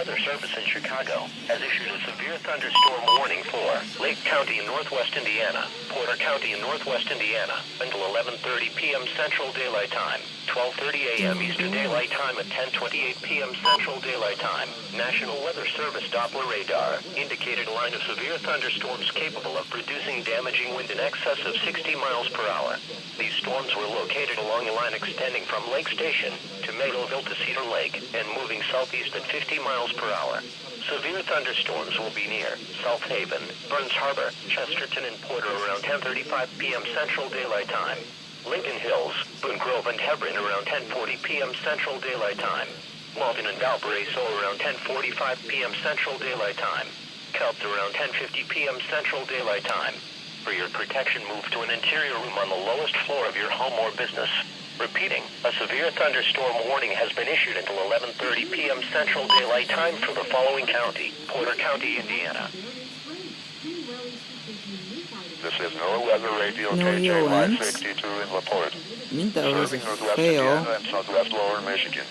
Weather Service in Chicago has issued a severe thunderstorm warning for Lake County in northwest Indiana, Porter County in northwest Indiana, until 11:30 p.m. Central Daylight Time, 12:30 a.m. Eastern Daylight Time at 10:28 p.m. Central Daylight Time. National Weather Service Doppler radar indicated a line of severe thunderstorms capable of producing damaging wind in excess of 60 miles per hour. These storms were located along a line extending from Lake Station to Maidoville to Cedar Lake and moving southeast at 50 miles per hour. Severe thunderstorms will be near South Haven, Burns Harbor, Chesterton, and Porter around 10:35 p.m. Central Daylight Time. Lincoln Hills, Boone Grove, and Hebron around 10:40 p.m. Central Daylight Time. Malden and Valparaiso around 10:45 p.m. Central Daylight Time. Kelps around 10:50 p.m. Central Daylight Time. For your protection, move to an interior room on the lowest floor of your home or business. Repeating, a severe thunderstorm warning has been issued until 11:30 p.m. Central Daylight Time for the following county: Porter County, Indiana. This is NOAA Weather Radio KJ-Y62 in LaPorte. That was a Serving northwest fail. Indiana and southwest lower Michigan.